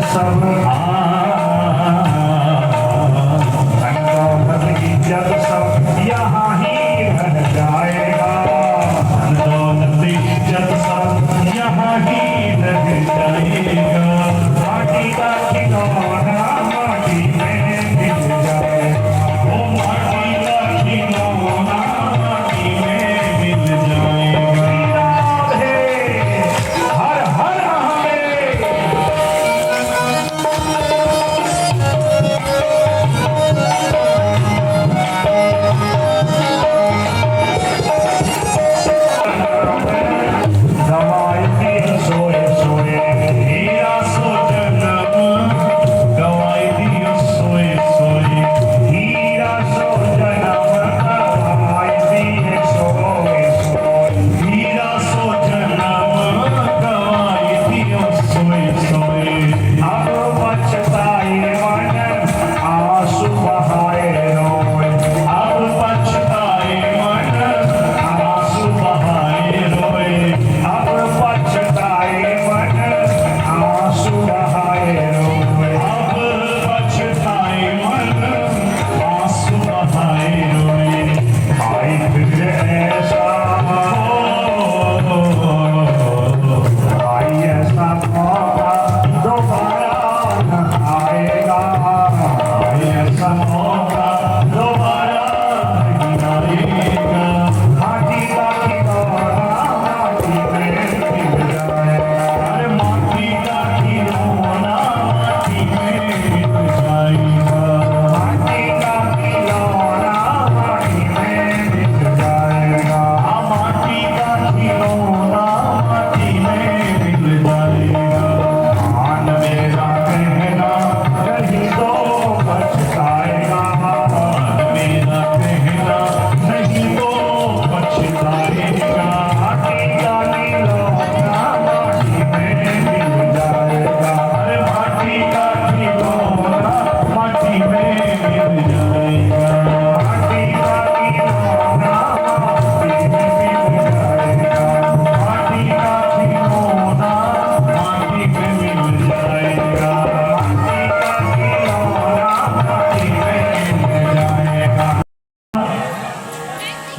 सब जब सब यहाँ ही रह जाएगा, दौलत जब सब यहाँ ही रह जाएगा, माटी का खिलौना माटी में मिल जाए, वो माटी का खिलौना माटी में मिल जाएगा। हर हर महादेव।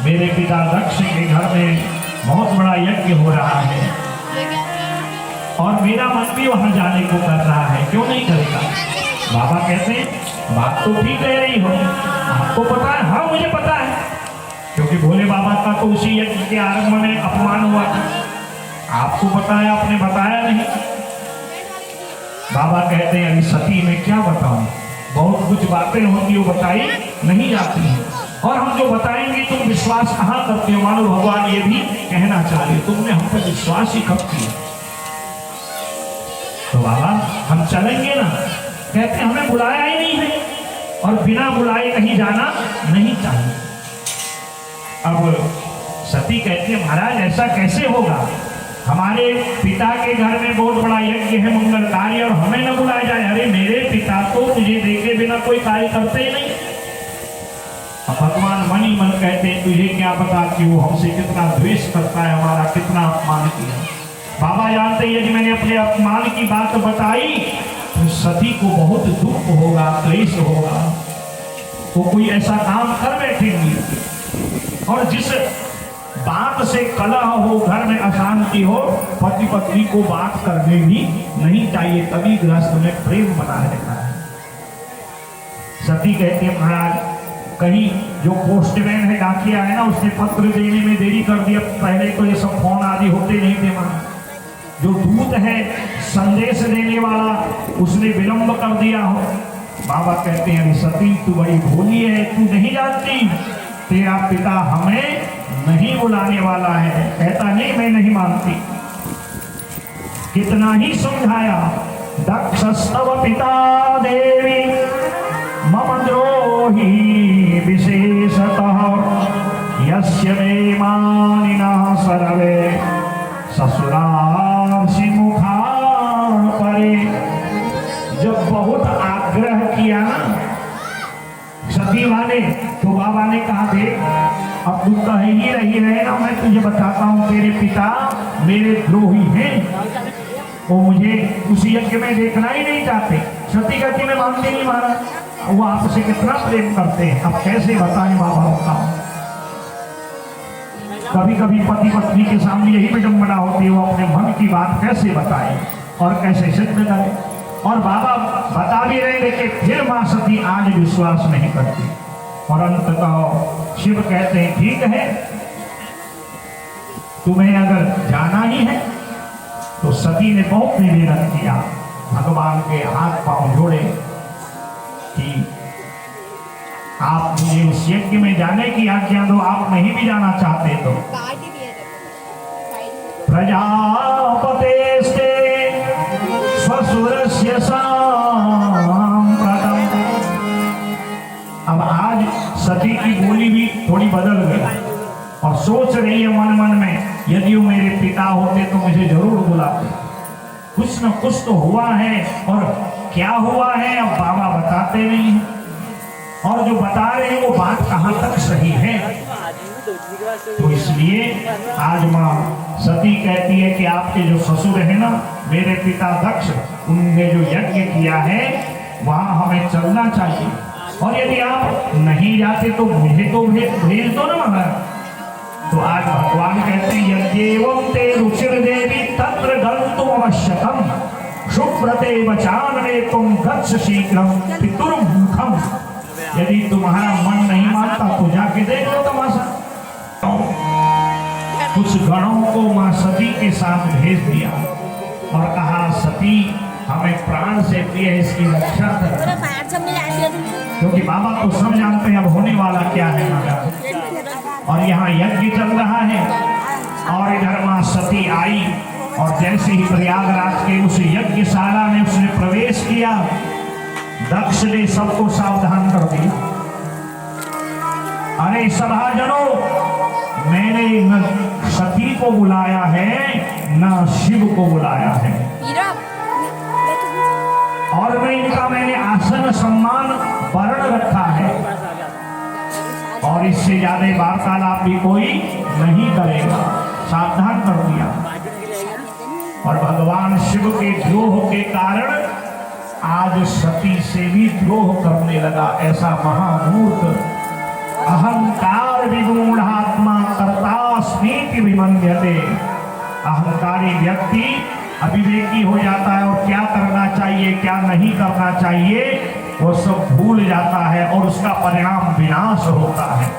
मेरे पिता दक्ष के घर में बहुत बड़ा यज्ञ हो रहा है और मेरा मन भी वहां जाने को कर रहा है, क्यों नहीं करेगा। बाबा कहते हैं बात तो ठीक कह रही हो, आपको पता है? हाँ मुझे पता है, क्योंकि भोले बाबा का तो उसी यज्ञ के आरंभ में अपमान हुआ था। आपको पता है, आपने बताया नहीं। बाबा कहते हैं अभी सती में क्या बताऊं, बहुत कुछ बातें होती वो बताई नहीं जाती है, और हम जो बताएंगे तुम विश्वास कहाँ करते हो। मानो भगवान ये भी कहना चाह रहे तुमने हम पर विश्वास ही कब किया। तो बाबा हम चलेंगे ना, कहते हमें बुलाया ही नहीं है और बिना बुलाए कहीं जाना नहीं चाहिए। अब सती कहती है महाराज ऐसा कैसे होगा, हमारे पिता के घर में बहुत बड़ा यज्ञ है मंगल कार्य और हमें न बुलाया जाए। अरे मेरे पिता तो मुझे देखे बिना कोई कार्य करते ही नहीं। भगवान मन ही मन कहते हैं तुझे क्या पता कि वो हमसे कितना द्वेष करता है, हमारा कितना अपमान किया। बाबा जानते हैं यदि मैंने अपने अपमान की बात बताई तो सती को बहुत दुख होगा, क्लेश होगा, वो कोई ऐसा काम कर बैठेंगी। और जिस बात से कलह हो, घर में अशांति हो, पति पत्नी को बात करने भी नहीं चाहिए, तभी गृहस्थ में प्रेम बना रहता है। सती कहते हैं महाराज कहीं जो पोस्टमैन है, डाकिया है ना, उसने पत्र देने में देरी कर दिया। पहले तो ये सब फोन आदि होते नहीं थे वहां। जो दूत है संदेश देने वाला, उसने विलंब कर दिया हो। बाबा कहते हैं सती तू बड़ी भोली है, तू नहीं जानती तेरा पिता हमें नहीं बुलाने वाला है। कहता नहीं मैं नहीं मानती। कितना ही समझाया, दक्षस्तव पिता देवी मम द्रोही विशेषतः यस्य मे मानिनः सर्वे ससुरार्षि मुखान् परे। जब बहुत आग्रह किया ना सती वाले, तो बाबा ने कहा देख अब तू कह ही रही रहे ना, मैं तुझे बताता हूँ तेरे पिता मेरे द्रोही हैं। वो मुझे उस यज्ञ में देखना ही नहीं चाहते। सती कहती मैं मानती नहीं महाराज, वो आपसे कितना प्रेम करते हैं, अब कैसे बताएं बाबा का। कभी कभी पति पत्नी के सामने यही विडंबना होती है, वो अपने मन की बात कैसे बताए और कैसे सिद्ध करे। और बाबा बता भी रहे, लेकिन फिर मां सती आज विश्वास नहीं करती। और अंततः शिव कहते हैं ठीक है, तुम्हें अगर जाना ही है। तो सती ने बहुत निवेदन किया, भगवान के हाथ पांव जोड़े कि आप मुझे उस यज्ञ में जाने की आज्ञा दो, आप नहीं भी जाना चाहते तो। प्रजापतेस्ते स्वसुरस्य सांप्रतम्। अब आज सती की बोली भी थोड़ी बदल गई और सोच रही है मन मन में, यदि वो मेरे पिता होते तो मुझे जरूर बुलाते। कुछ न कुछ तो हुआ है, और क्या हुआ है अब बाबा बताते नहीं हैं। और जो बता रहे हैं वो बात कहाँ तक सही है। तो इसलिए आज माँ सती कहती है कि आपके जो ससुर है ना, मेरे पिता दक्ष, उनने जो यज्ञ किया है वहां हमें चलना चाहिए। और यदि आप नहीं जाते तो मुझे तो भेज दो ना महाराज। तो आज भगवान कहते हैं यद्येवं ते रुचिर देवी तत्र गन्तुम् आवश्यकम् शुभ्रते वचानने तुम गच्छ शीघ्रं पितुर्मुखम्। यदि तुम्हारा मन नहीं मानता तो जाके देख लो तमाशा। कुछ गणों को मां सती के साथ भेज दिया और कहा सती हमें प्राण से प्रिय है, इसकी रक्षा कर। क्योंकि बाबा तो सब जानते हैं अब होने वाला क्या है महाराज। और यहाँ यज्ञ चल रहा है और इधर मां सती आई और जैसे ही प्रयागराज के उस यज्ञशाला में उसने प्रवेश किया, दक्ष ने सबको सावधान कर दिया। अरे सभाजनों, मैंने न सती को बुलाया है न शिव को बुलाया है, और मैं इनका मैंने आसन सम्मान वर्ण रखा है, और इससे ज्यादा वार्तालाप भी कोई नहीं करेगा। सावधान कर दिया। और भगवान शिव के द्रोह के कारण आज सती से भी द्रोह करने लगा। ऐसा महामूर्ख, अहंकार विगूढ़ात्मा कर्तास्मीति विमन्यते। अहंकारी व्यक्ति अविवेकी हो जाता है और क्या करना चाहिए क्या नहीं करना चाहिए वो सब भूल जाता है और उसका परिणाम विनाश होता है।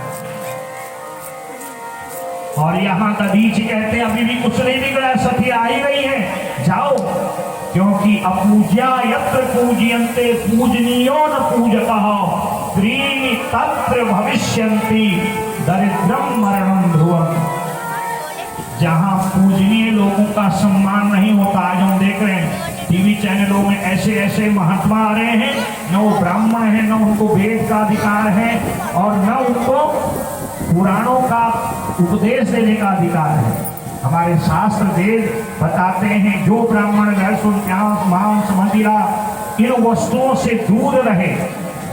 और यहाँ दधीच कहते हैं अभी भी कुछ नहीं बिगड़ा, सती आई रही है, जाओ, क्योंकि अपूज्या यत्र पूज्यन्ते पूजनीयो न पूजतः त्रीणि तत्र भविष्यन्ति दरिद्रम मरणम ध्रुवम्। जहाँ पूजनीय लोगों का सम्मान नहीं होता, आज हम देख रहे हैं टीवी चैनलों में ऐसे ऐसे महात्मा आ रहे हैं, न वो ब्राह्मण है, न उनको वेद का अधिकार है और न उनको पुराणों का उपदेश देने का अधिकार है। हमारे शास्त्र वेद बताते हैं जो ब्राह्मण लहसुन प्याज मांस मदिरा इन वस्तुओं से दूर रहे,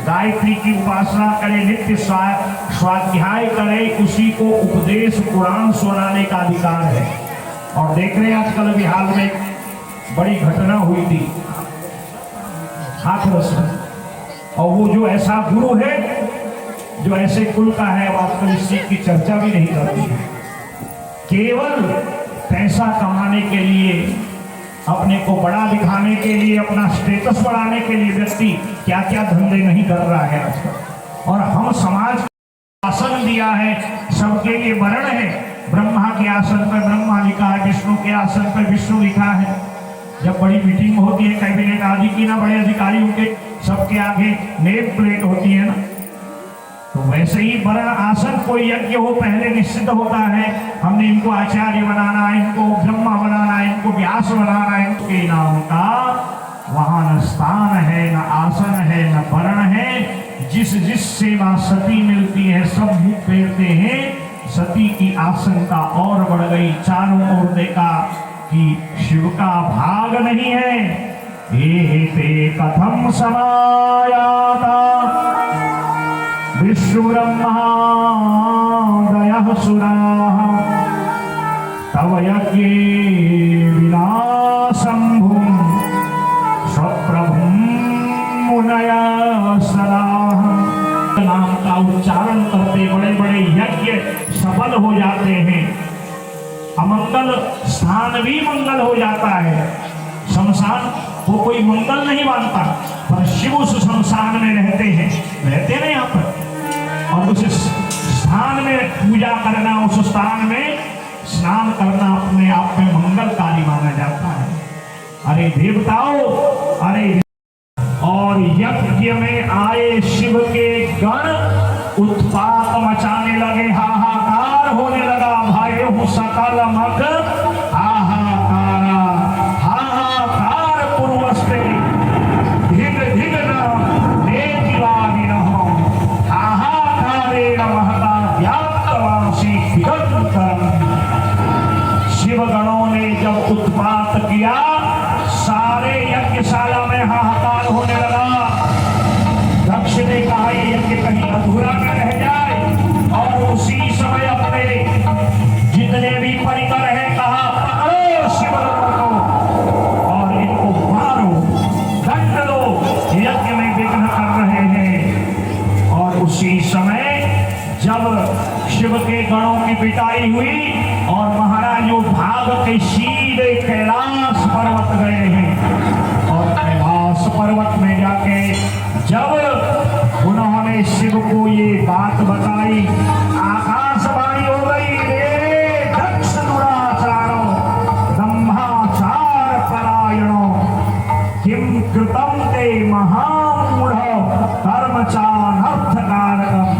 गायत्री की उपासना करे, नित्य स्वाध्याय करे, उसी को उपदेश पुराण सुनाने का अधिकार है। और देख रहे हैं आजकल अभी हाल में बड़ी घटना हुई थी हाथरस में, और वो जो ऐसा गुरु है जो ऐसे कुल का है, वो आजकल इस चीज की चर्चा भी नहीं करती है। केवल पैसा कमाने के लिए, अपने को बड़ा दिखाने के लिए, अपना स्टेटस बढ़ाने के लिए व्यक्ति क्या क्या धंधे नहीं कर रहा है आजकल। और हम समाज को आसन दिया है, सबके लिए वर्ण है, ब्रह्मा के आसन पर ब्रह्मा लिखा है, विष्णु के आसन पर विष्णु लिखा है। जब बड़ी मीटिंग होती है कैबिनेट आदि की ना, बड़े अधिकारियों के सबके आगे नेम प्लेट होती है ना, तो वैसे ही वर्ण आसन कोई यज्ञ हो पहले निश्चित होता है, हमने इनको आचार्य बनाना, इनको ब्रह्मा बनाना, इनको व्यास बनाना, इनके नाम का वहां न स्थान है, न आसन है, न वर्ण है। जिस जिस सेवा सती मिलती है सब मुख फेरते हैं। सती की आशंका और बढ़ गई, चारों ओर देखा कि शिव का भाग नहीं है। एते कथम समायाता विश्वब्रह्मा दयः सुराः तव यज्ञे विनाशं भूः। हमारे यज्ञ सफल हो जाते हैं, अमंगल स्थान भी मंगल हो जाता है। शमशान को कोई मंगल नहीं मानता, पर शिव उस शमशान में रहते हैं, रहते ना यहाँ पर, और उस स्थान में पूजा करना, उस स्थान में स्नान करना अपने आप में मंगलकारी माना जाता है। अरे देवताओं, अरे और यज्ञ में आए शिव के गण उत्पात मचाने लगे, हाहाकार होने लगा। भाई सकल मग हाहाकार, हाहाकार पूर्वस्ते धिग धिग न नेतिवादिनः हाहाकारेण महता व्याप्तवांसी दिगंतरम्। शिव गणों ने जब उत्पात किया, सारे यज्ञशाला में हाहाकार होने लगा। दक्ष ने कहा ये यज्ञ कहीं अधूरा न रह जाए, और उसी समय अपने जितने भी परिकर हैं कहा पकड़ो शिवगणों को और इनको मारो, दंड दो, यज्ञ में विघ्न कर रहे हैं। और उसी समय जब शिव के गणों की पिटाई हुई और महाराज जो भाग के सीधे कैलाश पर्वत गए हैं, और कैलाश पर्वत में जाके जब उन्होंने शिव को ये बात बताई, आकाशवाणी हो गई, रे दक्ष दुराचारो ब्रह्माचार परायणो किम कृतम ते महामूढ़ कर्मचानर्थकारकम्।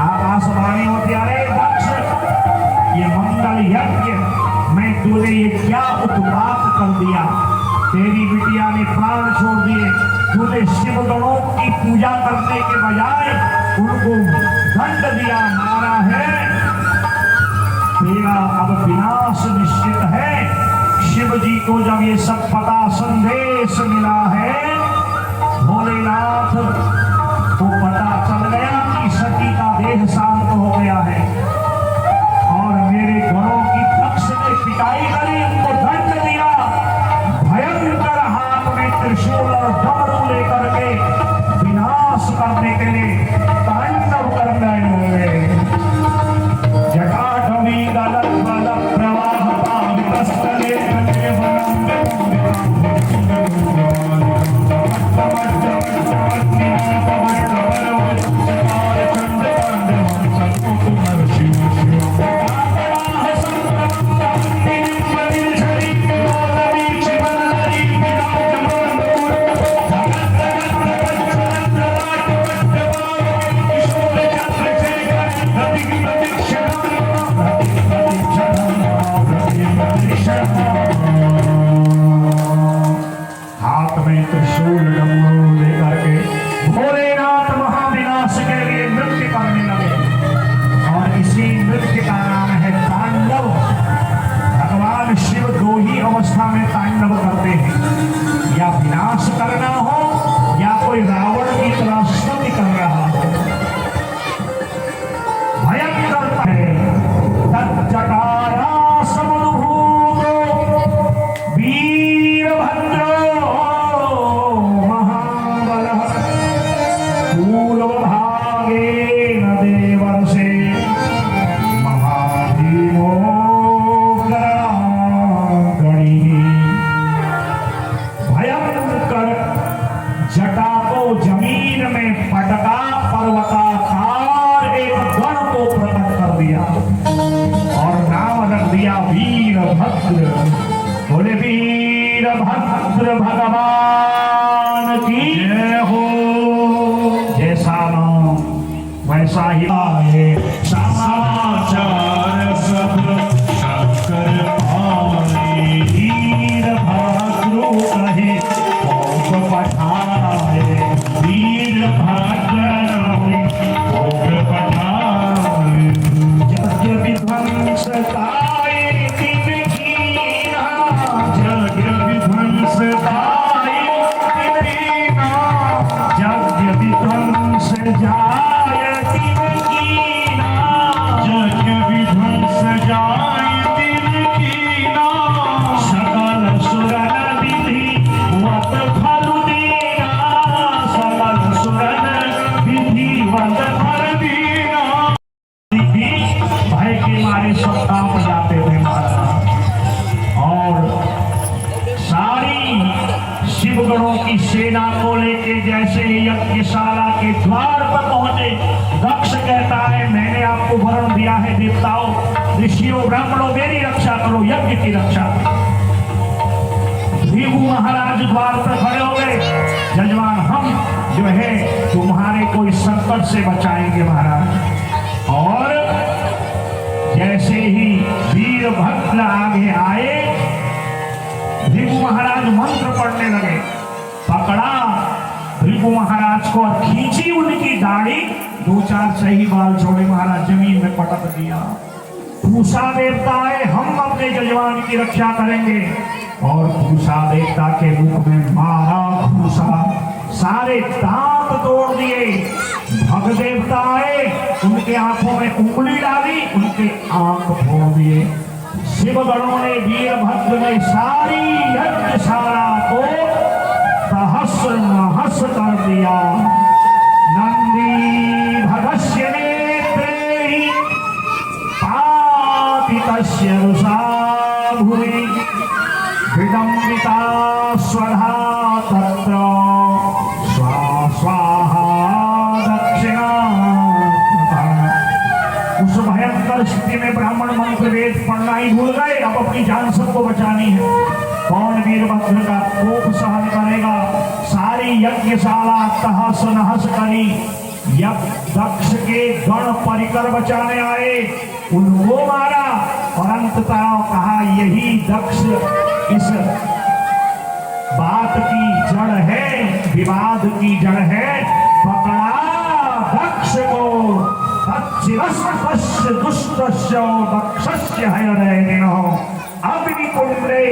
आकाशवाणी होती, अरे दक्ष, ये मंगल यज्ञ मैं तूने ये क्या उत्पात कर दिया, तेरी बिटिया ने प्राण छोड़ दिए, तूने शिव गणों की पूजा करने के बजाय उनको दंड दिया, मारा है, तेरा अब विनाश निश्चित है। शिव जी को जब ये सब पता संदेश मिला है, भोलेनाथ को पता चल गया कि सती का देह शांत हो गया है, और मेरे गणों की दक्ष ने पिटाई करी, उनको दंड दिया, भयंकर हाथ में त्रिशूल और डमरू लेकर के विनाश करने के लिए तांडव करने लगे। जटाटवी गलत बल प्रवाह पावितस्थले हाथ में त्रिशूल डमरू लेकर के भोलेनाथ महाविनाश के लिए नृत्य करने लगे, और इसी नृत्य का नाम है तांडव। भगवान शिव दो ही अवस्था में तांडव करते हैं, या विनाश करना हो या कोई रावण की तरह स्तुति कर रहा हो। भयंकर है तज्जटाया समुद्भूतो वीरभद्रो महाबलः पूर्वभागेन देवर्षे महाभीमो गणागणिः। भयंकर जटा को जमीन में पटका, पर्वताकार एक गण को प्रकट कर दिया और नाम रख दिया वीरभद्र। बोले वीरभद्र भगवान की जय हो। जैसा नाम वैसा ही आए, समाचार सब शंकर पाए, वीरभद्र कहे भोग पठाए, वीरभद्र भोग पठाए। यज्ञ विध्वंस काय दिन कीन, शिवगणों की सेना को लेके जैसे यज्ञशाला के द्वार पर पहुंचे, दक्ष कहता है मैंने आपको वरण दिया है देवताओं, ऋषियों, ब्राह्मणों, मेरी रक्षा करो, यज्ञ की रक्षा। भृगु महाराज द्वार पर खड़े हो गए, जजमान हम जो है तुम्हारे को इस संकट से बचाएंगे महाराज। और जैसे ही वीरभद्र आगे आए, भृगु महाराज मंत्र पढ़ने लगे, पकड़ा भृगु महाराज को और खींची उनकी दाढ़ी, 2-4 सही बाल छोड़े महाराज जमीन में पटक दिया। पूषा देवता है, हम अपने जजमान की रक्षा करेंगे। और पूषा देवता के मुख में मारा भूसा, सारे दांत तोड़ दिए। भग देवता है, उनके आंखों में उंगली डाली, उनके आंख फोड़ दिए। शिवगणों ने, वीरभद्र ने सारी यज्ञशाला को तहस नहस कर दिया। नंदी भगस्य नेत्रे पातितस्य रुषा भुवि विडम्बिता स्वधा तत्र स्वाहा दक्षिणा। उस भयंकर स्थिति में ब्राह्मण मंत्र वेद पढ़ना ही भूल गए, अब अपनी जान सबको बचानी है। कौन वीरभद्र का कोप सहन करेगा? सारी यज्ञशाला तहस नहस करी। दक्ष के गण परिकर बचाने आए, उनको मारा और अंततः कहा यही दक्ष इस बात की जड़ है, विवाद की जड़ है। पकड़ा दक्ष को, दुष्टस्य दक्षस्य हयनैनिनो अग्निकुंडे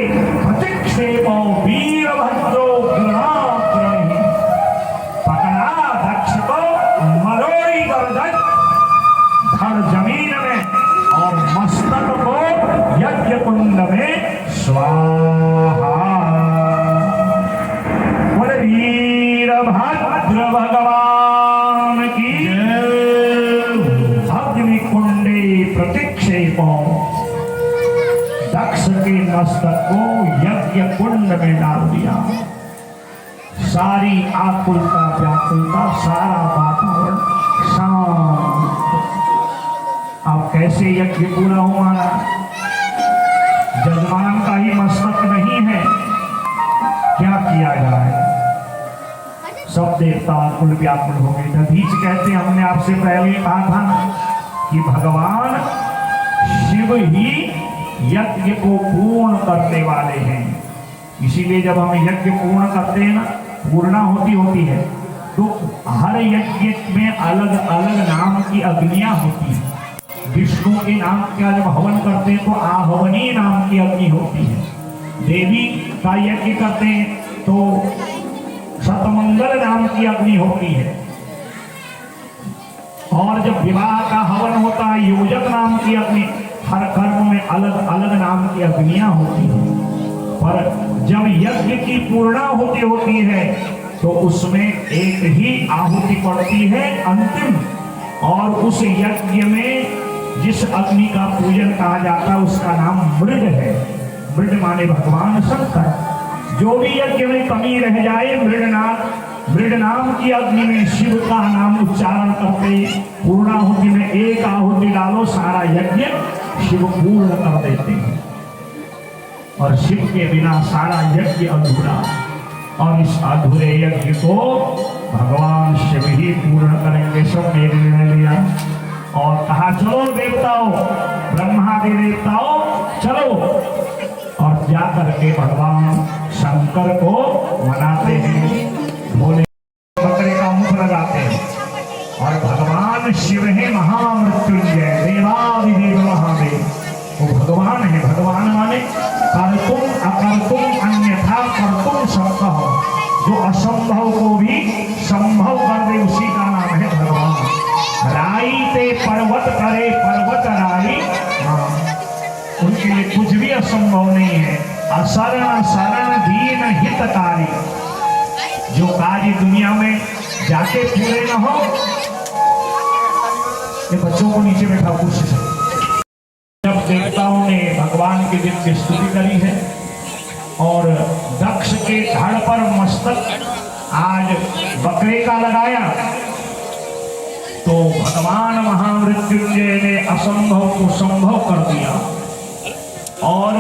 प्रतिक्षेपो वीरभद्रो गृहाग्रही। पकड़ा दक्ष को, मरोड़ी गर्दन धड़ जमीन में और मस्तक को यज्ञ कुंड में स्वाहा। बोले वीरभद्र भगवान की अग्निकुंडे प्रतिक्षेपो। दक्ष के मस्तक को यज्ञ कुंड में डाल दिया। सारी आकुलता व्याकुलता, सारा वातावरण शांत। अब कैसे यज्ञ पूरा हुआ? जजमान का ही मस्तक नहीं है, क्या किया जाए? सब देवता कुल व्याकुल हो गए। दधीच कहते हमने आपसे पहले कहा था कि भगवान शिव ही यज्ञ को पूर्ण करने वाले हैं। इसीलिए जब हम यज्ञ पूर्ण करते हैं ना, पूर्णा होती है, तो हर यज्ञ में अलग अलग नाम की अग्नियां होती हैं। विष्णु के नाम का जब हवन करते हैं तो आहवनी नाम की अग्नि होती है। देवी का यज्ञ करते हैं तो शतमंगल नाम की अग्नि होती है। और जब विवाह का हवन होता है, योजक नाम की अग्नि। हर कर्म में अलग अलग नाम की अग्नियां होती हैं। पर जब यज्ञ की पूर्णा होती है तो उसमें एक ही आहुति पड़ती है अंतिम। और उस यज्ञ में जिस अग्नि का पूजन कहा जाता है उसका नाम मृड है। मृड माने भगवान शंकर। जो भी यज्ञ में कमी रह जाए, मृड नाम की अग्नि में शिव का नाम उच्चारण करते, पूर्णाहुति में एक आहुति डालो, सारा यज्ञ शिव पूर्ण कर देते हैं। और शिव के बिना सारा यज्ञ अधूरा। और इस अधूरे यज्ञ को भगवान शिव ही पूर्ण करेंगे। सब ने निर्णय लिया और कहा चलो देवताओं, ब्रह्मादि देवताओं चलो। और जाकर के भगवान शंकर को मनाते हैं, भोले बकरे का मुख लगाते हैं। और भगवान शिव है महामृत्युंजय, देवादिदेव महादेव। वो भगवान है। भगवान माने कर्तुम अकर्तुम अन्यथा कर्तुम संभव, जो असंभव को भी संभव कर दे, उसी का नाम है भगवान। राई ते पर्वत करे पर्वत राई। उनके लिए कुछ भी असंभव नहीं है। असरण शरण दीन हितकारी। जो कार्य दुनिया में जाके पूरे न हो, ये बच्चों को नीचे बैठा कुर्सी से। जब देवताओं ने भगवान के दिन की स्तुति करी है और दक्ष के के धड़ पर मस्तक आज बकरे का लगाया तो भगवान महामृत्युंजय ने असंभव को संभव कर दिया और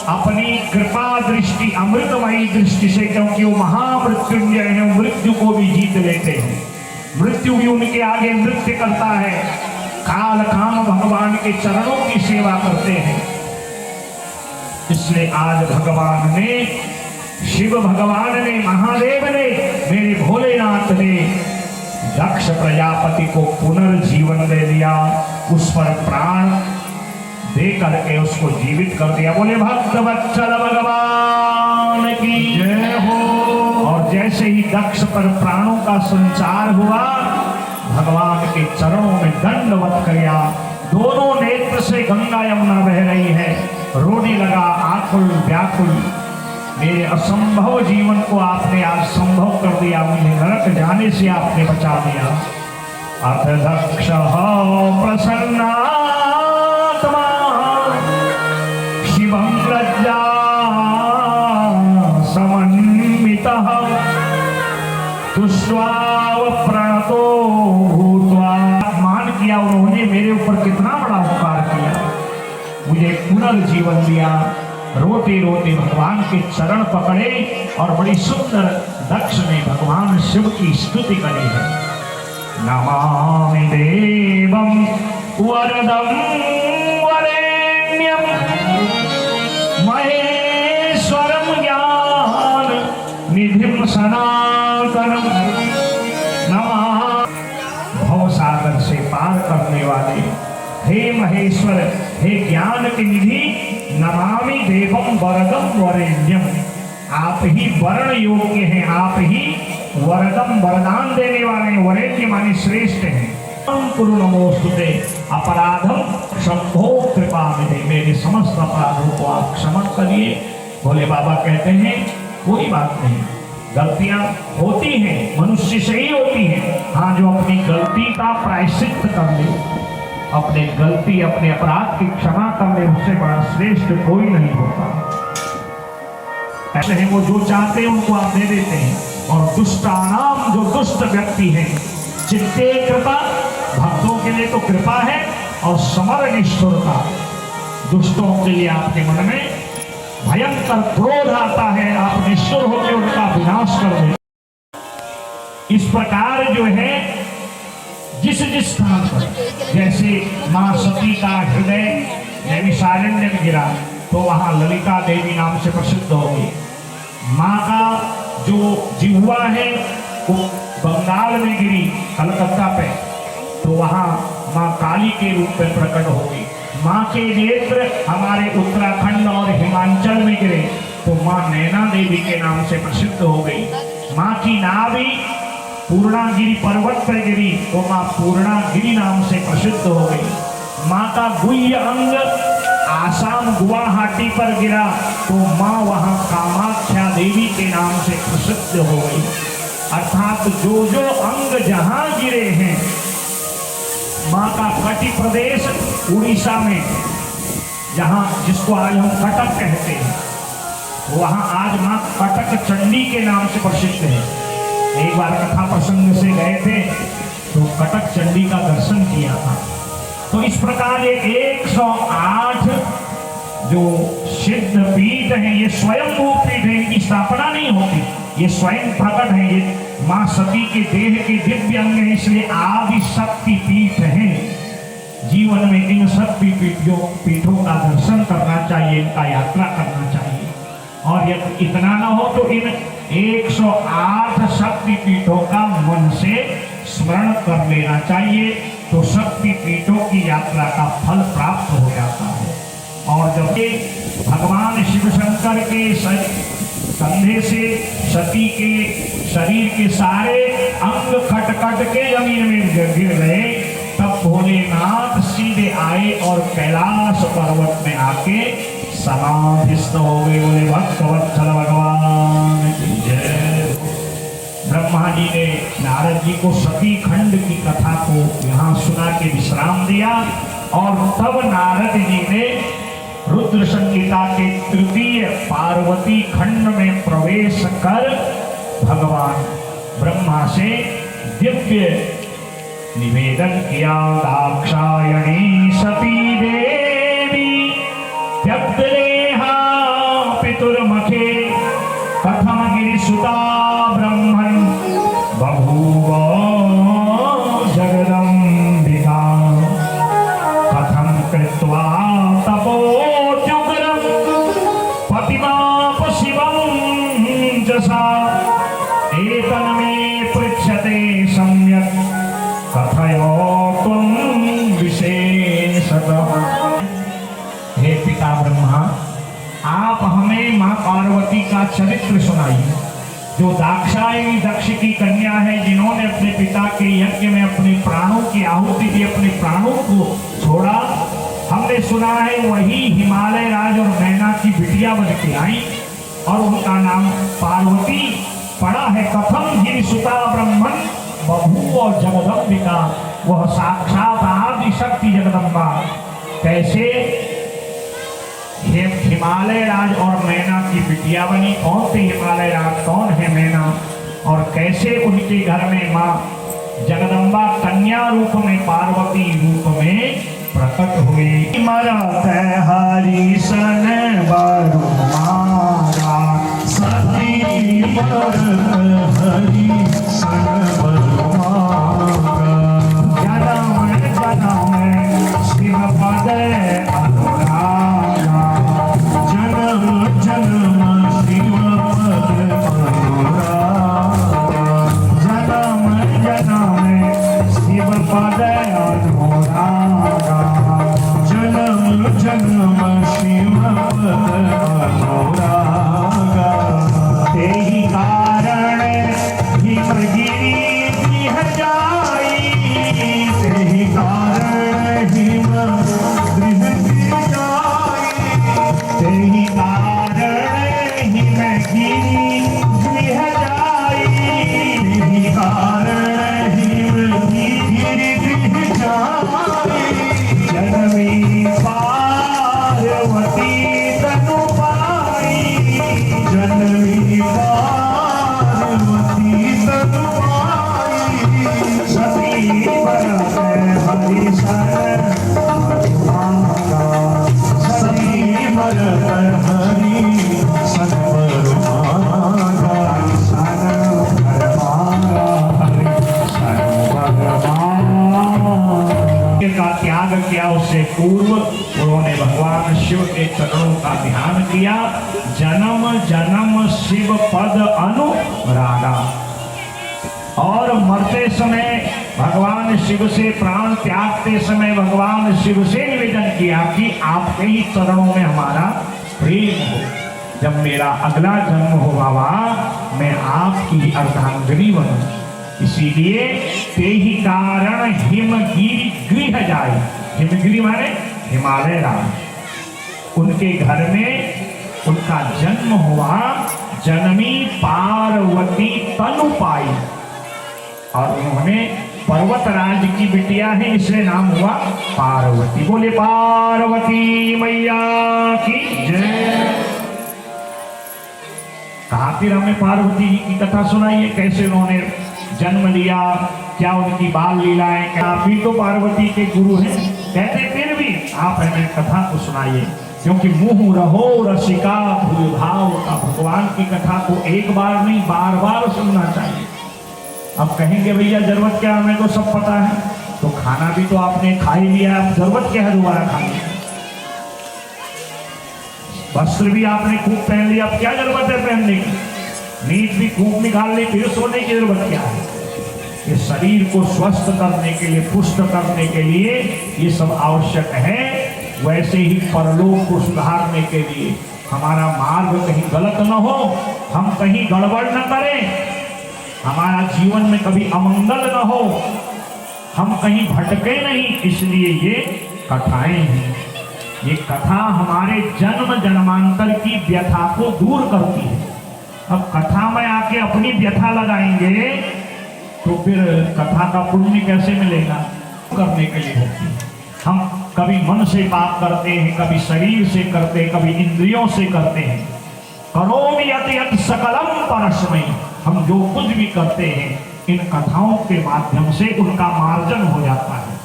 अपनी कृपा दृष्टि, अमृतमयी दृष्टि से, क्योंकि वो महामृत्युंजय है, मृत्यु को भी जीत लेते हैं, मृत्यु भी उनके आगे नृत्य करता है, काल काम भगवान के चरणों की सेवा करते हैं। इसलिए आज भगवान ने, शिव भगवान ने, महादेव ने, मेरे भोलेनाथ ने दक्ष प्रजापति को पुनर्जीवन दे दिया, उस पर प्राण दे करके उसको जीवित कर दिया। बोले भक्त वत्सल भगवान की जय हो। और जैसे ही दक्ष पर प्राणों का संचार हुआ, भगवान के चरणों में दंडवत किया, दोनों नेत्र से गंगा यमुना बह रही है, रोने लगा आकुल व्याकुल, मेरे असंभव जीवन को आपने आज संभव कर दिया, मुझे नरक जाने से आपने बचा दिया। अथ दक्ष प्रसन्नात्मा शिवं प्रज्ञा समन्वितः तुष्टाव प्रणतो भूत्वा। मान किया उन्होंने मेरे ऊपर कितना बड़ा उपकार किया, मुझे पुनर्जीवन दिया। रोते रोते भगवान के चरण पकड़े और बड़ी सुंदर दक्ष ने भगवान शिव की स्तुति करी है। नमामि देवं वरदं वरेण्यं महेश्वरं ज्ञान निधिं सनातनं। नमः भवसागर से पार करने वाले हे महेश्वर, हे ज्ञान के निधि, नमामि देवं वरदं वरेण्यम, आप ही वर्ण योग्य हैं, आप ही वरदम वरदान देने वाले हैं, वरेण्य माने श्रेष्ठ हैं। कुरु नमोस्तुते अपराधम शंभो कृपा मिले, मेरे समस्त अपराधों को आप क्षमा करिए। भोले बाबा कहते हैं कोई बात नहीं, गलतियां होती हैं, मनुष्य से ही होती हैं। हाँ, जो अपनी गलती का प्रायश्चित कर ले, अपने गलती, अपने अपराध की क्षमा करने, उससे बड़ा श्रेष्ठ कोई नहीं होता। ऐसे हैं वो जो चाहते हैं उनको आप दे देते हैं, और दुष्टानाम, जो दुष्ट व्यक्ति हैं, चित्ते कृपा, भक्तों के लिए तो कृपा है, और समर निष्ठुरता, दुष्टों के लिए आपके मन में भयंकर क्रोध आता है, आप निष्ठुर होकर उनका विनाश कर दें। इस प्रकार जो है जिस जिस स्थान पर, जैसे मां सती का हृदय नैमिषारण्य में गिरा तो वहां ललिता देवी नाम से प्रसिद्ध होगी। मां का जो जिह्वा है वो बंगाल में गिरी, कलकत्ता पे, तो वहां मां काली के रूप में प्रकट होगी। मां के नेत्र हमारे उत्तराखंड और हिमाचल में गिरे तो मां नैना देवी के नाम से प्रसिद्ध हो गई। मां की नाभि पूर्णागिरी पर्वत पर गिरी तो मां पूर्णागिरी नाम से प्रसिद्ध हो गई। मां का गुह्य अंग आसाम गुवाहाटी पर गिरा तो मां वहां कामाख्या देवी के नाम से प्रसिद्ध हो गई। अर्थात जो जो अंग जहां गिरे हैं, मां का कटि प्रदेश उड़ीसा में, जहां जिसको आज हम कटक कहते हैं, वहां आज मां कटक चंडी के नाम से प्रसिद्ध है। एक बार कथा प्रसंग से गए थे तो कटक चंडी का दर्शन किया था। तो इस प्रकार ये 108 जो सिद्ध पीठ हैं, ये स्वयं वो पीठ है, इनकी स्थापना नहीं होती, ये स्वयं प्रकट है। ये मां सती के देह के दिव्य अंग है, इसलिए आदि शक्ति पीठ है। जीवन में इन शक्ति पीठों का दर्शन करना चाहिए, इनका यात्रा करना चाहिए। और यदि इतना न हो तो इन 108 शक्ति पीठों का मन से स्मरण कर लेना चाहिए, तो शक्ति पीठों की यात्रा का फल प्राप्त हो जाता है। और जब भगवान शिव शंकर के कंधे से सती के शरीर के सारे अंग खट खट के जमीन में गिर गए, तब भोलेनाथ सीधे आए और कैलाश पर्वत में आके समाधिस्थ हो गए। बोले भक्तवत्सल भगवान की जय। ब्रह्मा जी ने नारद जी को सती खंड की कथा को यहाँ सुना के विश्राम दिया, और तब नारद जी ने रुद्र संहिता के तृतीय पार्वती खंड में प्रवेश कर भगवान ब्रह्मा से दिव्य निवेदन किया। दाक्षायणी सती देवी त्यक्तदेहा पितुर्मुखे कथम गिरिसुता ब्रह्मन् बभूव जगदम्बिका कथम कृत्वा तपोत्युग्रं पतिमाप शिवं जसा एतन्मे पृच्छते सम्यक् कथयो त्वं विशेषतः। हे पिता ब्रह्मा, आप हमें मां पार्वती का चरित्र सुनाइए, जो दाक्षायणी दक्ष की कन्या है, जिन्होंने अपने पिता के यज्ञ में अपने प्राणों की आहुति दी, अपने प्राणों को छोड़ा। हमने सुना है वही हिमालय राज और मैना की बिटिया बन के आई और उनका नाम पार्वती पड़ा है। कथम गिरिसुता ब्रह्मन् बभूव जगदम्बिका, वह साक्षात आदि शक्ति जगदम्बा कैसे हिमालय राज और मैना की बिटिया बनी। कौन थे हिमालय राज, कौन है मैना, और कैसे उनके घर में माँ जगदम्बा कन्या रूप में पार्वती रूप में प्रकट हुई। मरत हरि सन बरु मारा सती मरत हरि सन बरु मारा जन्म जन्म शिव पद अनुरागा जन्म जन्म शिव पद अनुरागा जन्म जन्म शिव पद अनुरागा जन्म जन्म शिव पद अनुरागा तेहि कारण हिमगिरि गृह जाई तेहि कारण हिम गृह जाई तेहि कारण हिमगिरि गृह जाई तेहि कारण हिमगिरि गृह जाई जननी पार्वती तनु पाई जननी पार्वती तनु पाई सती बरत हरि सन बरु सती बरत हरि सन बरु का त्याग किया। उससे पूर्व उन्होंने भगवान शिव के चरणों का ध्यान किया। जन्म जन्म शिव पद अनुरागा, और मरते समय भगवान शिव से प्राण त्यागते समय भगवान शिव से निवेदन किया कि आपके ही चरणों में हमारा प्रेम हो। जब मेरा अगला जन्म हो बाबा, मैं आपकी अर्धांगिनी बनूं। इसीलिए तेहि कारण हिमगिरि गृह जाए। हिमगिरि माने हिमालय राज, उनके घर में उनका जन्म हुआ। जननी पार्वती तनु पाई, और उन्होंने पर्वतराज की बिटिया है, इसलिए नाम हुआ पार्वती। बोले पार्वती मैया की जय। कहा फिर हमें पार्वती की कथा सुनाइए, कैसे उन्होंने जन्म लिया, क्या उनकी बाल लीलाएं, क्या आप भी तो पार्वती के गुरु हैं। कहते फिर भी आप हमें कथा को सुनाइए, क्योंकि मुँह रहो रसिका भूल भाव का। भगवान की कथा को एक बार नहीं बार बार सुनना चाहिए। अब कहेंगे भैया जरूरत क्या, हमें तो सब पता है। तो खाना भी तो आपने खा ही लिया, अब जरूरत क्या है दोबारा खाने। वस्त्र भी आपने खूब पहन लिया, अब क्या जरूरत है पहनने की। नींद भी खूब निकाल ली, फिर सोने की जरूरत क्या है। ये शरीर को स्वस्थ करने के लिए, पुष्ट करने के लिए ये सब आवश्यक है। वैसे ही परलोक को सुधारने के लिए हमारा मार्ग कहीं गलत न हो, हम कहीं गड़बड़ न करें, हमारा जीवन में कभी अमंगल न हो, हम कहीं भटके नहीं, इसलिए ये कथाएं हैं। ये कथा हमारे जन्म जन्मांतर की व्यथा को दूर करती है। अब कथा में आके अपनी व्यथा लगाएंगे तो फिर कथा का पुण्य कैसे मिलेगा। करने के लिए होती है। हम कभी मन से पाप करते हैं, कभी शरीर से करते, कभी इंद्रियों से करते हैं। करोमि यत् यत् सकलम परस्मै, हम जो कुछ भी करते हैं इन कथाओं के माध्यम से उनका मार्जन हो जाता है।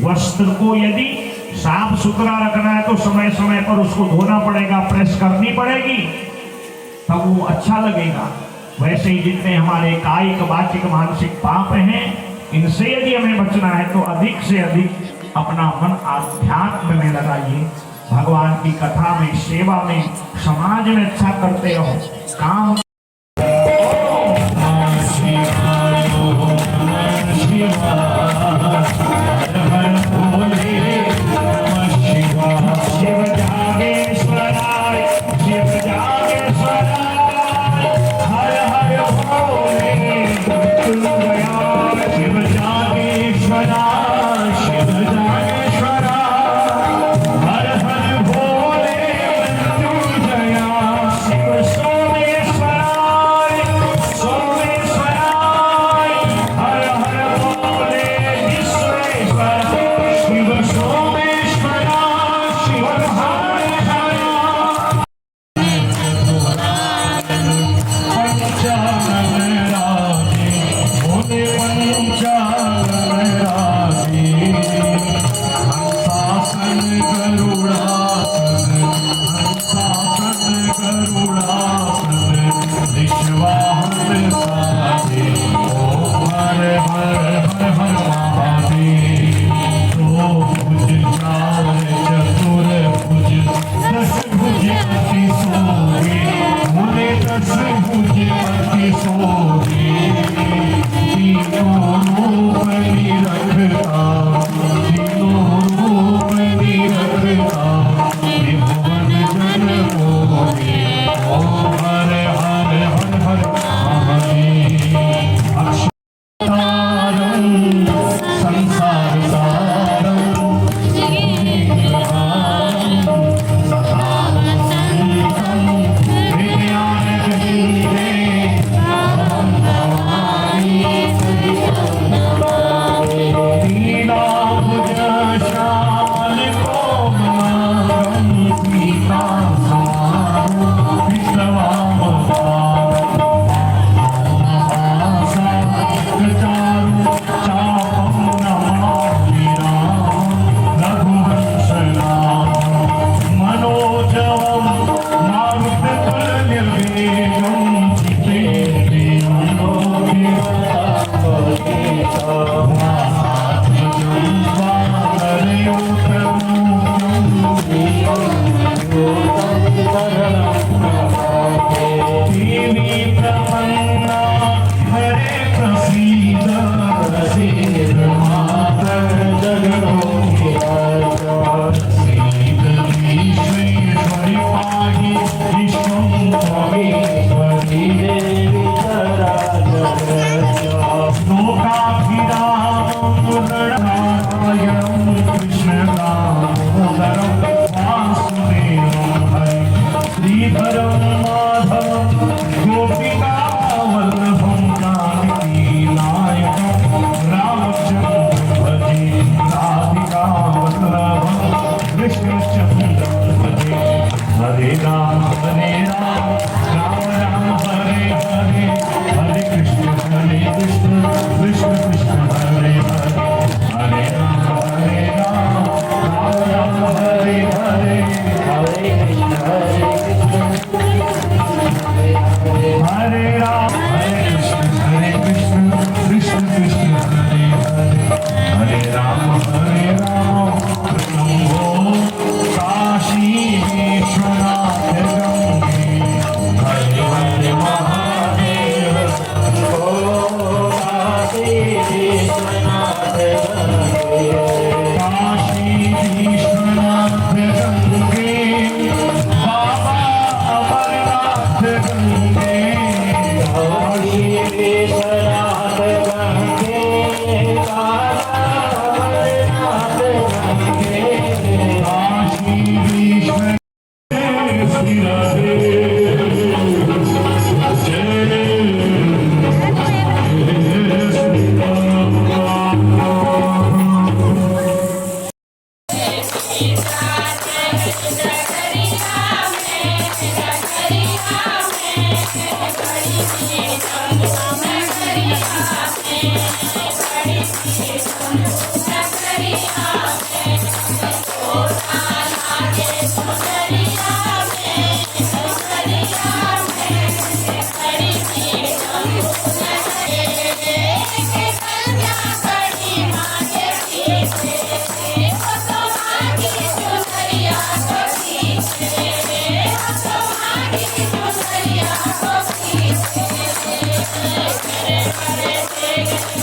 वस्त्र को यदि साफ सुथरा रखना है तो समय समय पर उसको धोना पड़ेगा, प्रेस करनी पड़ेगी, तब वो अच्छा लगेगा। वैसे ही जितने हमारे कायिक वाचिक मानसिक पाप हैं, इनसे यदि हमें बचना है तो अधिक से अधिक अपना मन आध्यात्म में लगाइए, भगवान की कथा में, सेवा में, समाज में अच्छा करते रहो। काम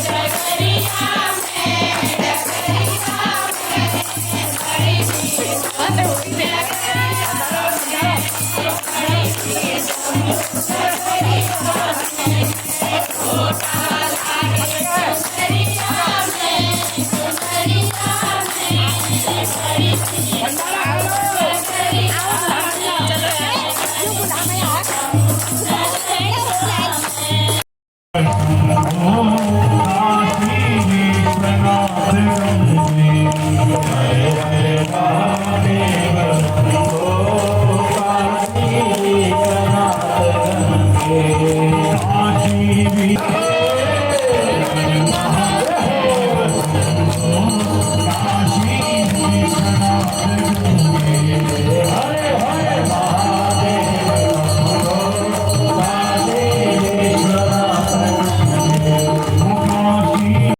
Jagariya